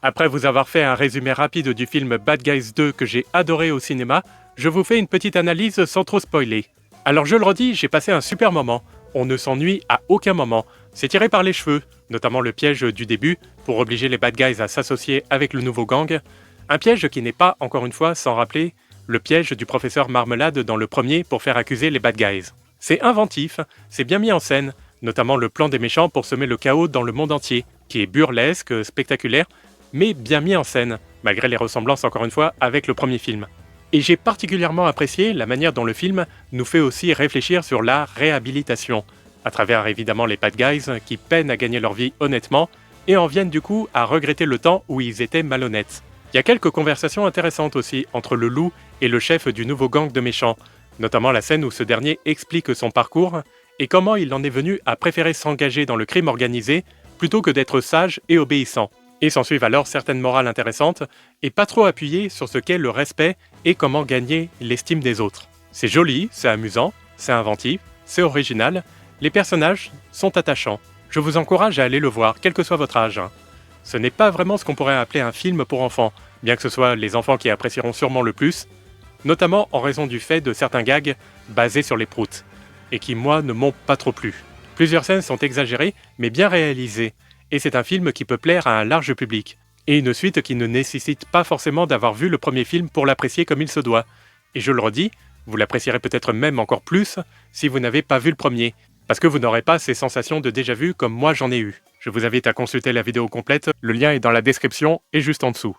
Après vous avoir fait un résumé rapide du film Bad Guys 2 que j'ai adoré au cinéma, je vous fais une petite analyse sans trop spoiler. Alors je le redis, j'ai passé un super moment. On ne s'ennuie à aucun moment. C'est tiré par les cheveux, notamment le piège du début, pour obliger les bad guys à s'associer avec le nouveau gang. Un piège qui n'est pas, encore une fois, sans rappeler, le piège du professeur Marmelade dans le premier pour faire accuser les bad guys. C'est inventif, c'est bien mis en scène, notamment le plan des méchants pour semer le chaos dans le monde entier, qui est burlesque, spectaculaire, mais bien mis en scène, malgré les ressemblances encore une fois avec le premier film. Et j'ai particulièrement apprécié la manière dont le film nous fait aussi réfléchir sur la réhabilitation, à travers évidemment les bad guys qui peinent à gagner leur vie honnêtement et en viennent du coup à regretter le temps où ils étaient malhonnêtes. Il y a quelques conversations intéressantes aussi entre le loup et le chef du nouveau gang de méchants, notamment la scène où ce dernier explique son parcours et comment il en est venu à préférer s'engager dans le crime organisé plutôt que d'être sage et obéissant. Et s'ensuivent alors certaines morales intéressantes et pas trop appuyées sur ce qu'est le respect et comment gagner l'estime des autres. C'est joli, c'est amusant, c'est inventif, c'est original, les personnages sont attachants. Je vous encourage à aller le voir, quel que soit votre âge. Ce n'est pas vraiment ce qu'on pourrait appeler un film pour enfants, bien que ce soit les enfants qui apprécieront sûrement le plus, notamment en raison du fait de certains gags basés sur les proutes, et qui moi ne m'ont pas trop plu. Plusieurs scènes sont exagérées, mais bien réalisées, et c'est un film qui peut plaire à un large public, et une suite qui ne nécessite pas forcément d'avoir vu le premier film pour l'apprécier comme il se doit. Et je le redis, vous l'apprécierez peut-être même encore plus si vous n'avez pas vu le premier, parce que vous n'aurez pas ces sensations de déjà-vu comme moi j'en ai eu. Je vous invite à consulter la vidéo complète, le lien est dans la description et juste en dessous.